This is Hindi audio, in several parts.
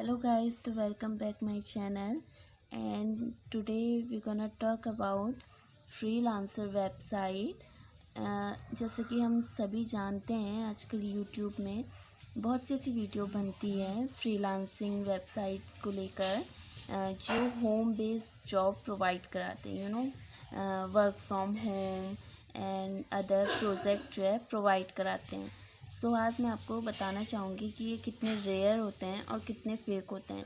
Hello guys, to welcome back my channel, and today we're gonna talk about freelancer website। जैसे कि हम सभी जानते हैं आजकल यूट्यूब में बहुत सी ऐसी वीडियो बनती है फ्रीलांसिंग वेबसाइट को लेकर, जो होम बेस्ड जॉब प्रोवाइड कराते हैं, work from home and other project जो है प्रोवाइड कराते हैं। सो आज मैं आपको बताना चाहूँगी कि ये कितने रेयर होते हैं और कितने फेक होते हैं।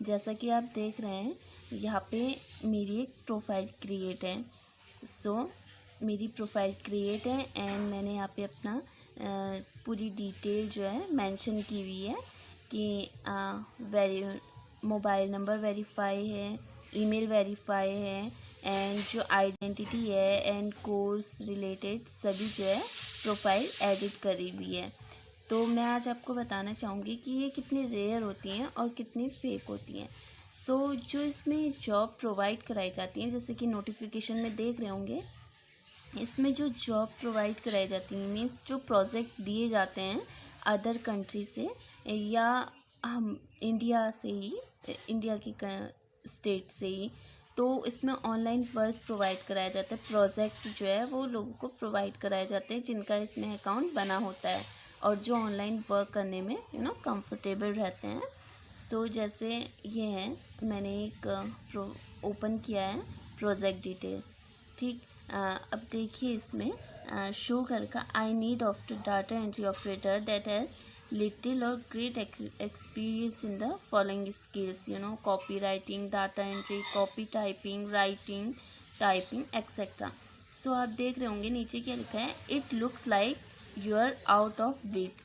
जैसा कि आप देख रहे हैं यहाँ पे मेरी एक प्रोफाइल क्रिएट है। मेरी प्रोफाइल क्रिएट है एंड मैंने यहाँ पे अपना पूरी डिटेल जो है मेंशन की हुई है कि मोबाइल नंबर वेरीफाई है, ईमेल वेरीफाई है एंड जो आइडेंटिटी है एंड कोर्स रिलेटेड सभी जो है प्रोफाइल एडिट करी हुई है। तो मैं आज आपको बताना चाहूँगी कि ये कितनी रेयर होती हैं और कितनी फेक होती हैं। जो इसमें जॉब प्रोवाइड कराई जाती हैं, जैसे कि नोटिफिकेशन में देख रहे होंगे, इसमें जो जॉब प्रोवाइड कराई जाती है मीन्स जो प्रोजेक्ट दिए जाते हैं अदर कंट्री से या हम इंडिया से ही, इंडिया की स्टेट से ही, तो इसमें ऑनलाइन वर्क प्रोवाइड कराया जाता है। प्रोजेक्ट जो है वो लोगों को प्रोवाइड कराए जाते हैं जिनका इसमें अकाउंट बना होता है और जो ऑनलाइन वर्क करने में कंफर्टेबल रहते हैं। जैसे ये है, मैंने एक ओपन किया है प्रोजेक्ट डिटेल, ठीक। अब देखिए इसमें शो करके I need of data entry operator that has little or great experience in the following skills, copy writing, data entry, copy typing, writing, typing, etc. आप देख रहे होंगे नीचे क्या लिखा है, it looks like you are out of bits,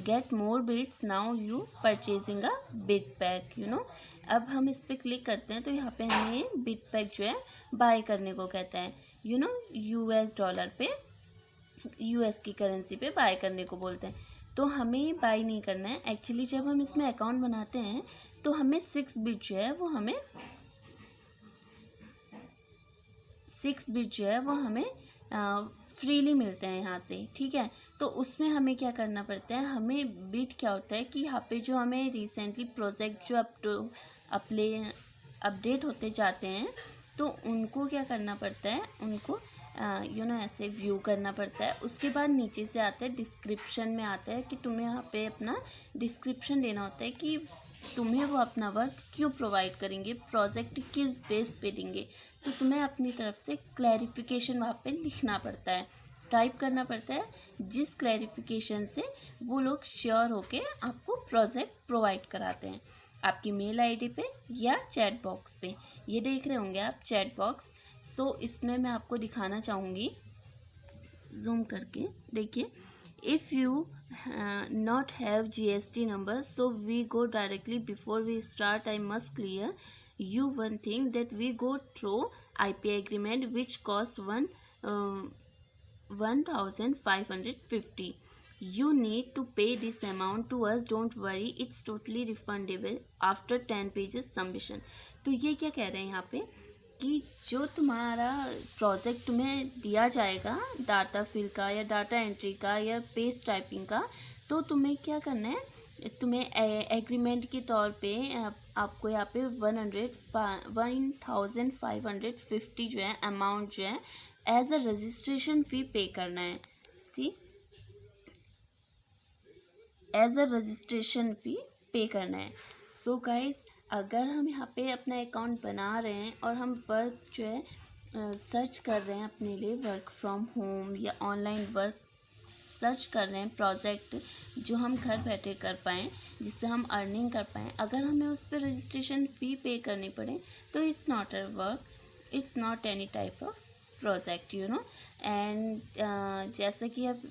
get more bits now you purchasing a bit pack। अब हम इस पर क्लिक करते हैं तो यहाँ पे हमें बिट पैक जो है बाय करने को कहता है, US डॉलर पे, US की करेंसी पे बाय करने को बोलते हैं। तो हमें बाय नहीं करना है एक्चुअली। जब हम इसमें अकाउंट बनाते हैं तो हमें 6 बिट जो है वो हमें फ्रीली मिलते हैं यहाँ से, ठीक है। तो उसमें हमें क्या करना पड़ता है, हमें बिट क्या होता है कि यहाँ पे जो हमें रिसेंटली प्रोजेक्ट जो अपडेट होते जाते हैं तो उनको क्या करना पड़ता है, उनको ऐसे व्यू करना पड़ता है। उसके बाद नीचे से आता है डिस्क्रिप्शन में आता है कि तुम्हें यहाँ पे अपना डिस्क्रिप्शन देना होता है कि तुम्हें वो अपना वर्क क्यों प्रोवाइड करेंगे, प्रोजेक्ट किस बेस पे देंगे। तो तुम्हें अपनी तरफ से क्लैरिफिकेशन वहाँ पे लिखना पड़ता है, टाइप करना पड़ता है, जिस क्लैरिफिकेशन से वो लोग श्योर होके आपको प्रोजेक्ट प्रोवाइड कराते हैं आपकी मेल आईडी पे या चैट बॉक्स पे। ये देख रहे होंगे आप चैट बॉक्स। इसमें मैं आपको दिखाना चाहूँगी जूम करके, देखिए, if you not have GST number, so we go directly before we start. I must clear you one thing that we go through IP agreement which costs 1550. You need to pay this amount to us. Don't worry, it's totally refundable after 10 pages submission. तो ये क्या कह रहे हैं यहाँ पे कि जो तुम्हारा प्रोजेक्ट तुम्हें दिया जाएगा डाटा फिल का या डाटा एंट्री का या पेज टाइपिंग का, तो तुम्हें क्या करना है, तुम्हें एग्रीमेंट के तौर पे आपको यहाँ पे 1550 जो है अमाउंट जो है एज अ रजिस्ट्रेशन फ़ी पे करना है। एज अ रजिस्ट्रेशन फ़ी पे करना है। गाइस, अगर हम यहाँ पे अपना अकाउंट बना रहे हैं और हम वर्क जो है सर्च कर रहे हैं अपने लिए, वर्क फ्रॉम होम या ऑनलाइन वर्क सर्च कर रहे हैं, प्रोजेक्ट जो हम घर बैठे कर पाएँ, जिससे हम अर्निंग कर पाएँ, अगर हमें उस पर रजिस्ट्रेशन फ़ी पे करनी पड़े तो it's not a work, it's not any type of project, and जैसा कि अब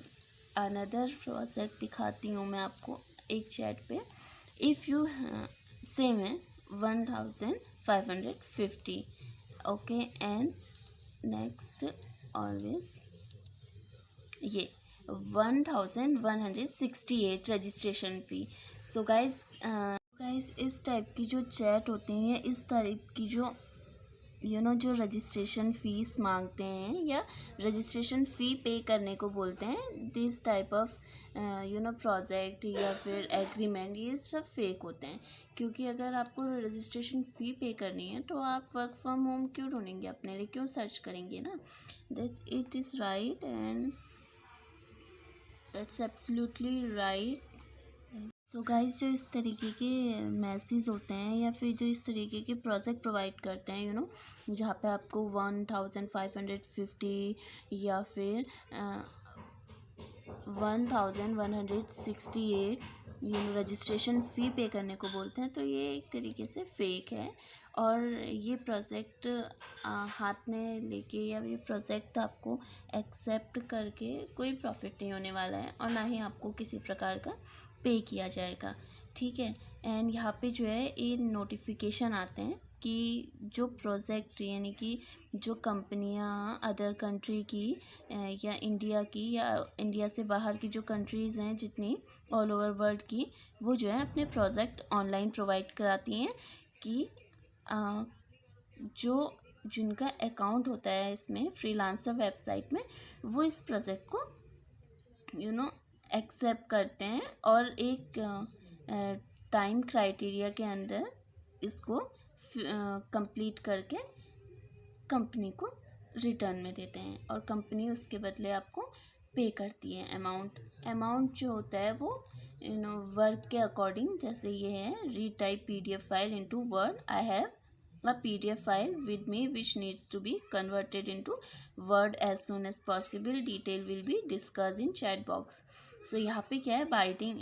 अनदर प्रोजेक्ट दिखाती हूँ मैं आपको एक चैट पे। इफ़ यू सेम है 1550, ओके, एंड नेक्स्ट ऑलवेज ये 1168 रजिस्ट्रेशन फ़ी। गाइस, इस टाइप की जो चैट होती हैं, इस टाइप की जो जो रजिस्ट्रेशन फ़ीस मांगते हैं या रजिस्ट्रेशन फ़ी पे करने को बोलते हैं, दिस टाइप ऑफ प्रोजेक्ट या फिर एग्रीमेंट, ये सब फेक होते हैं। क्योंकि अगर आपको रजिस्ट्रेशन फ़ी पे करनी है तो आप वर्क फ्रॉम होम क्यों ढूंढेंगे, अपने लिए क्यों सर्च करेंगे ना। That's it is right and that's absolutely right. So guys, जो इस तरीके के मैसेज होते हैं या फिर जो इस तरीके के प्रोजेक्ट प्रोवाइड करते हैं जहाँ पे आपको 1550 या फिर 1168 रजिस्ट्रेशन फ़ी पे करने को बोलते हैं, तो ये एक तरीके से फेक है। और ये प्रोजेक्ट हाथ में लेके या ये प्रोजेक्ट आपको एक्सेप्ट करके कोई प्रॉफिट नहीं होने वाला है और ना ही आपको किसी प्रकार का पे किया जाएगा, ठीक है। एंड यहाँ पे जो है ये नोटिफिकेशन आते हैं कि जो प्रोजेक्ट यानी कि जो कंपनियां अदर कंट्री की या इंडिया की या इंडिया से बाहर की जो कंट्रीज़ हैं जितनी ऑल ओवर वर्ल्ड की, वो जो है अपने प्रोजेक्ट ऑनलाइन प्रोवाइड कराती हैं कि जो जिनका अकाउंट होता है इसमें फ्रीलांसर वेबसाइट में, वो इस प्रोजेक्ट को एक्सेप्ट करते हैं और एक टाइम क्राइटेरिया के अंदर इसको कंप्लीट करके कंपनी को रिटर्न में देते हैं और कंपनी उसके बदले आपको पे करती है अमाउंट जो होता है वो वर्क के अकॉर्डिंग, जैसे ये है री type PDF file into word, I have a PDF file with me which needs to be converted into Word as soon as possible. Detail will be discussed in chat box. So यहाँ पे क्या है, binding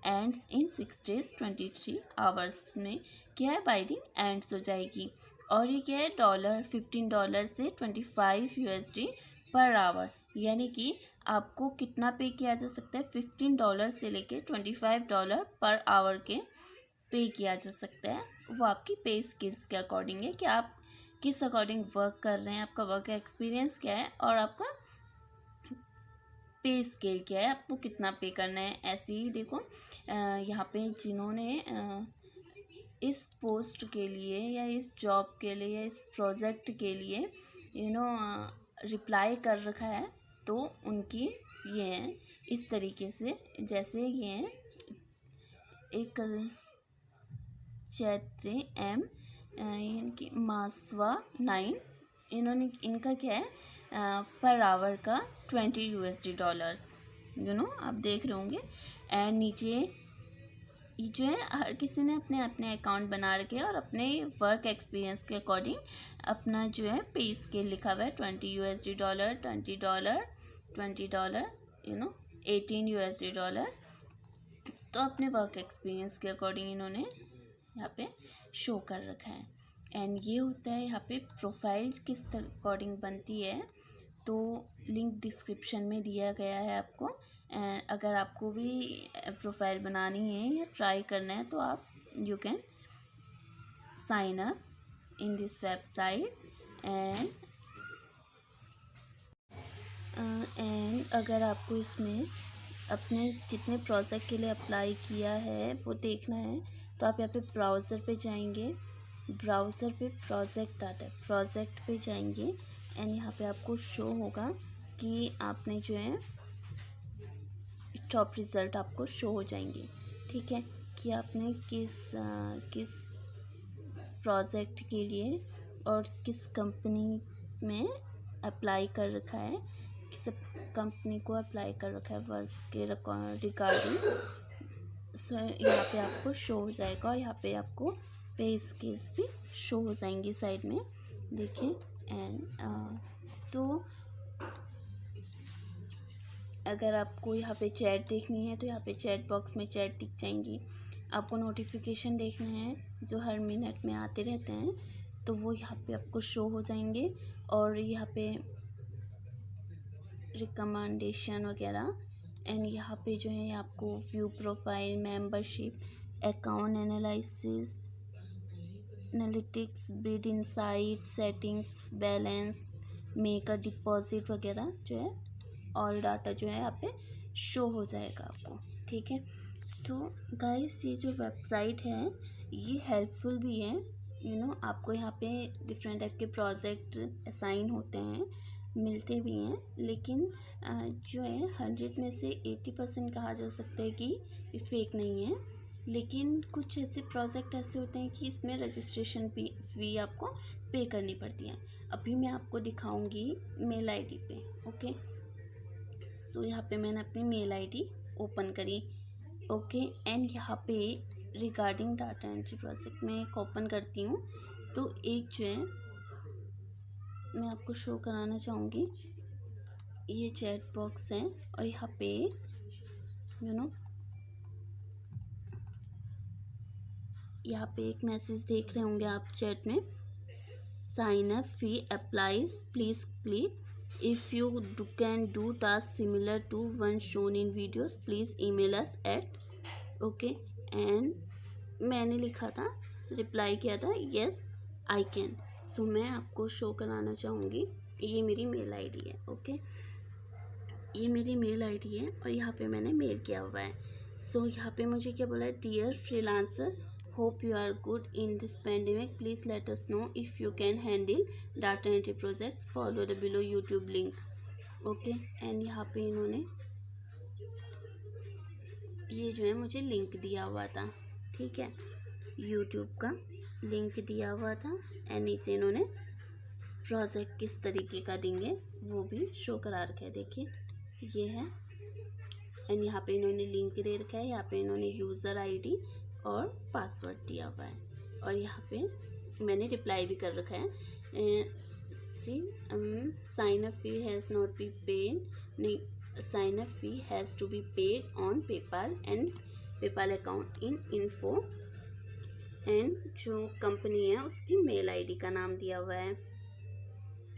ends in 6 days 23 hours में क्या है, बाइंडिंग एंड्स हो जाएगी। और ये क्या है, $15 से $25 पर आवर, यानी कि आपको कितना पे किया जा सकता है, $15 से लेके $25 पर आवर के पे किया जा सकता है। वो आपकी पे स्किल्स के अकॉर्डिंग है कि आप किस अकॉर्डिंग वर्क कर रहे हैं, आपका वर्क एक्सपीरियंस क्या है और आपका पे स्केल क्या है, आपको कितना पे करना है। ऐसे ही देखो यहाँ पे जिन्होंने इस पोस्ट के लिए या इस जॉब के लिए या इस प्रोजेक्ट के लिए रिप्लाई कर रखा है, तो उनकी ये है इस तरीके से, जैसे ये है एक चैत्री M इनकी मासवा 9, इनका क्या है पर आवर का $20 आप देख रहे होंगे। एंड नीचे जो है हर किसी ने अपने अपने अकाउंट बना रखे और अपने वर्क एक्सपीरियंस के अकॉर्डिंग अपना जो है पे स्केल लिखा हुआ है, $20, $20, $18 तो अपने वर्क एक्सपीरियंस के अकॉर्डिंग इन्होंने यहाँ पे शो कर रखा है। एंड ये होता है यहाँ पे प्रोफाइल किस अकॉर्डिंग बनती है, तो लिंक डिस्क्रिप्शन में दिया गया है आपको। एंड अगर आपको भी प्रोफाइल बनानी है या ट्राई करना है तो आप you can sign up in this website. And अगर आपको इसमें अपने जितने प्रोजेक्ट के लिए अप्लाई किया है वो देखना है तो आप यहाँ पे ब्राउज़र पे जाएंगे, ब्राउज़र पे प्रोजेक्ट आता है, प्रोजेक्ट पे जाएंगे एंड यहाँ पे आपको शो होगा कि आपने जो है टॉप रिज़ल्ट आपको शो हो जाएंगे, ठीक है, कि आपने किस प्रोजेक्ट के लिए और किस कंपनी में अप्लाई कर रखा है, किस कंपनी को अप्लाई कर रखा है वर्क के रिगार्डिंग। सो यहाँ पे आपको शो हो जाएगा और यहाँ पे आपको पे स्किल्स भी शो हो जाएंगी साइड में, देखिए। एंड सो अगर आपको यहाँ पे चैट देखनी है तो यहाँ पे चैट बॉक्स में चैट दिख जाएंगी। आपको नोटिफिकेशन देखना है जो हर मिनट में आते रहते हैं तो वो यहाँ पे आपको शो हो जाएंगे। और यहाँ पे रिकमेंडेशन वगैरह एंड यहाँ पे जो है आपको view profile, membership, account analysis, analytics, bid insight, settings, balance, make a deposit वगैरह जो है ऑल डाटा जो है यहाँ पे शो हो जाएगा आपको, ठीक है। सो गाइस, ये जो वेबसाइट है ये हेल्पफुल भी है। आपको यहाँ पे डिफरेंट टाइप के प्रोजेक्ट असाइन होते हैं, मिलते भी हैं, लेकिन जो है 100 में से 80% कहा जा सकता है कि ये फेक नहीं है। लेकिन कुछ ऐसे प्रोजेक्ट ऐसे होते हैं कि इसमें रजिस्ट्रेशन फी आपको पे करनी पड़ती है। अभी मैं आपको दिखाऊंगी मेल आईडी पे। ओके, सो यहाँ पे मैंने अपनी मेल आईडी ओपन करी। ओके, एंड यहाँ पे रिगार्डिंग डाटा एंट्री प्रोजेक्ट में एक ओपन करती हूँ, तो एक जो है मैं आपको शो कराना चाहूँगी। ये चैट बॉक्स है और यहाँ पे यहाँ पे एक मैसेज देख रहे होंगे आप चैट में, sign up fee applies, please click if you can do task similar to one shown in videos, please email us at. Okay, and मैंने लिखा था, रिप्लाई किया था, यस आई कैन। सो मैं आपको शो कराना चाहूँगी। ये मेरी मेल आईडी है। ओके, ये मेरी मेल आईडी है और यहाँ पे मैंने मेल किया हुआ है। सो यहाँ पे मुझे क्या बोला है, dear freelancer, hope you are good in this pandemic, please let us know if you can handle data entry projects, follow the below YouTube link. Okay, and यहाँ पे इन्होंने ये जो है मुझे लिंक दिया हुआ था, ठीक है, यूट्यूब का लिंक दिया हुआ था। एंड नीचे इन्होंने प्रोजेक्ट किस तरीके का देंगे वो भी शो करा रखा है, देखिए ये है। एंड यहाँ पे इन्होंने लिंक दे रखा है, यहाँ पे इन्होंने यूज़र आईडी और पासवर्ड दिया हुआ है, और यहाँ पे मैंने रिप्लाई भी कर रखा है। Sign up fee has not be paid, नहीं, sign up fee has to be paid on PayPal and PayPal account in info, and जो कंपनी है उसकी मेल आईडी का नाम दिया हुआ है,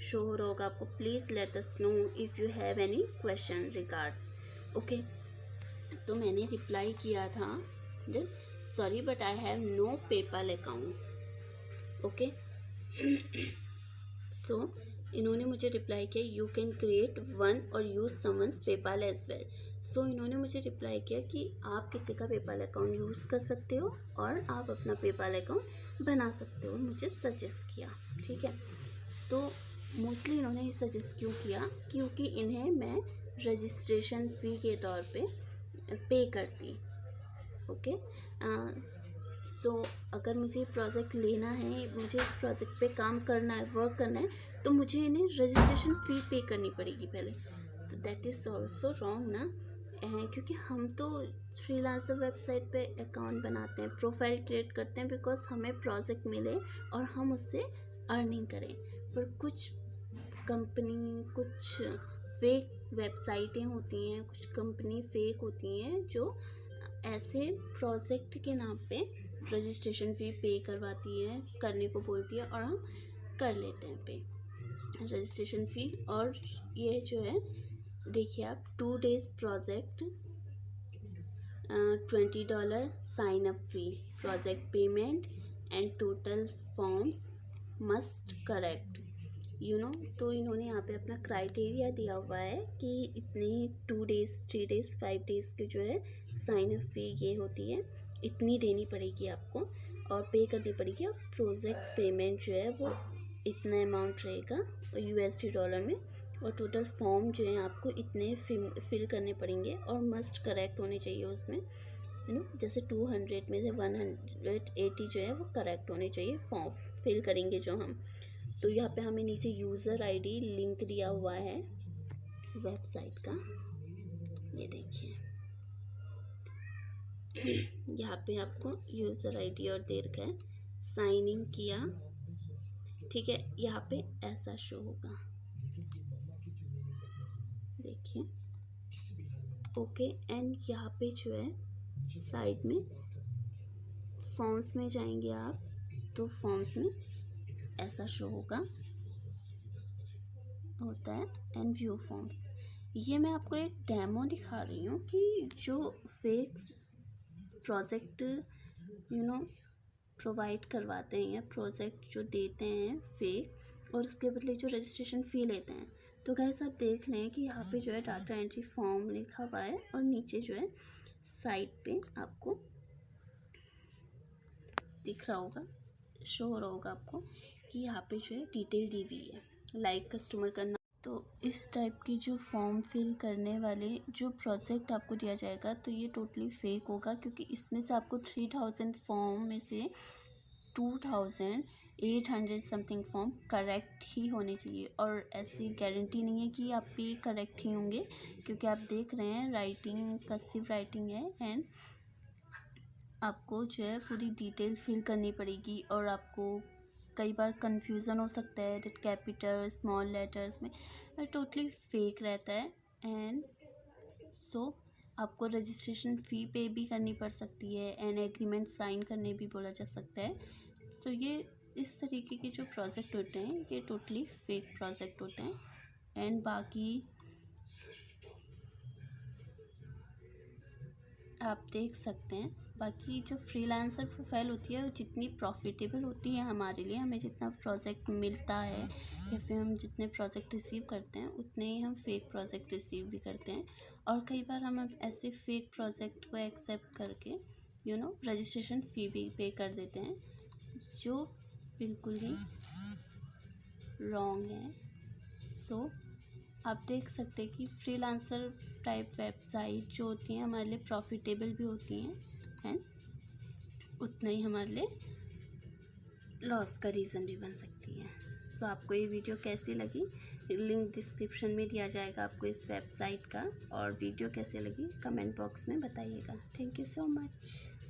शो हो रहा होगा आपको। Please let us know if you have any question regards. Okay, तो मैंने रिप्लाई किया था, sorry but I have no PayPal account. Okay, so इन्होंने मुझे रिप्लाई किया, यू कैन क्रिएट वन और use someone's PayPal as well. So इन्होंने मुझे रिप्लाई किया कि आप किसी का पेपाल अकाउंट यूज़ कर सकते हो और आप अपना पेपाल अकाउंट बना सकते हो, मुझे सजेस्ट किया, ठीक है। तो मोस्टली इन्होंने ये सजेस्ट क्यों किया, क्योंकि इन्हें मैं रजिस्ट्रेशन फ़ी के तौर पे करती। ओके, सो अगर मुझे प्रोजेक्ट लेना है, मुझे इस प्रोजेक्ट पे काम करना है, वर्क करना है, तो मुझे इन्हें रजिस्ट्रेशन फ़ी पे करनी पड़ेगी पहले। So that is also wrong ना, क्योंकि हम तो फ्रीलांसर वेबसाइट पे अकाउंट बनाते हैं, प्रोफाइल क्रिएट करते हैं, बिकॉज हमें प्रोजेक्ट मिले और हम उससे अर्निंग करें। पर कुछ कंपनी, कुछ फेक वेबसाइटें होती हैं, कुछ कंपनी फेक होती हैं जो ऐसे प्रोजेक्ट के नाम पे रजिस्ट्रेशन फ़ी पे करवाती है, करने को बोलती है, और हम कर लेते हैं पे रजिस्ट्रेशन फ़ी। और ये जो है देखिए आप, 2 days project, $20 sign up fee, project payment and total forms must correct, तो इन्होंने यहाँ पे अपना क्राइटेरिया दिया हुआ है कि इतने 2 days, 3 days, 5 days के जो है साइन अप फ़ी ये होती है, इतनी देनी पड़ेगी आपको और पे करनी पड़ेगी। और प्रोजेक्ट पेमेंट जो है वो इतना अमाउंट रहेगा USD डॉलर में, और टोटल फॉर्म जो है आपको इतने फिल करने पड़ेंगे और मस्ट करेक्ट होने चाहिए उसमें, जैसे 200 में से 180 जो है वो करेक्ट होने चाहिए फॉर्म फिल करेंगे जो हम। तो यहाँ पे हमें नीचे यूज़र आईडी लिंक दिया हुआ है वेबसाइट का, ये देखिए यहाँ पे आपको यूज़र आईडी और दे रखा है, साइन इन किया, ठीक है, यहाँ पे ऐसा शो होगा, देखिए। ओके, एंड यहाँ पे जो है साइड में फॉर्म्स में जाएंगे आप, तो फॉर्म्स में ऐसा शो होता है, एंड व्यू फॉर्म्स। ये मैं आपको एक डेमो दिखा रही हूँ कि जो फेक प्रोजेक्ट प्रोवाइड करवाते हैं या प्रोजेक्ट जो देते हैं फेक, और उसके बदले जो रजिस्ट्रेशन फ़ी लेते हैं। तो गाइस आप देख रहे हैं कि यहाँ पे जो है डाटा एंट्री फॉर्म लिखा हुआ है और नीचे जो है साइड पे आपको दिख रहा होगा, शो हो रहा होगा आपको कि यहाँ पे जो है डिटेल दी हुई है, लाइक कस्टमर का नाम। तो इस टाइप की जो फॉर्म फिल करने वाले जो प्रोजेक्ट आपको दिया जाएगा तो ये टोटली फेक होगा, क्योंकि इसमें से आपको 3000 फॉर्म में से 2800 समथिंग फॉर्म करेक्ट ही होने चाहिए, और ऐसी गारंटी नहीं है कि आप भी करेक्ट ही होंगे, क्योंकि आप देख रहे हैं राइटिंग कर्सिव राइटिंग है एंड आपको जो है पूरी डिटेल फिल करनी पड़ेगी, और आपको कई बार कंफ्यूजन हो सकता है दैट कैपिटल स्मॉल लेटर्स में टोटली फेक रहता है। एंड सो आपको रजिस्ट्रेशन फ़ी पे भी करनी पड़ सकती है एंड एग्रीमेंट साइन करने भी बोला जा सकता है। तो ये इस तरीके के जो प्रोजेक्ट होते हैं ये टोटली फेक प्रोजेक्ट होते हैं। एंड बाकी आप देख सकते हैं, बाकी जो फ्रीलांसर प्रोफाइल होती है वो जितनी प्रॉफिटेबल होती है हमारे लिए, हमें जितना प्रोजेक्ट मिलता है या फिर हम जितने प्रोजेक्ट रिसीव करते हैं उतने ही हम फेक प्रोजेक्ट रिसीव भी करते हैं, और कई बार हम ऐसे फेक प्रोजेक्ट को एक्सेप्ट करके रजिस्ट्रेशन फ़ी भी पे कर देते हैं, जो बिल्कुल ही रॉन्ग है। सो आप देख सकते हैं कि फ्रीलांसर टाइप वेबसाइट जो होती हैं हमारे लिए प्रॉफिटेबल भी होती हैं एंड उतना ही हमारे लिए लॉस का रीज़न भी बन सकती है। सो आपको ये वीडियो कैसी लगी, लिंक डिस्क्रिप्शन में दिया जाएगा आपको इस वेबसाइट का, और वीडियो कैसे लगी कमेंट बॉक्स में बताइएगा। Thank you so much.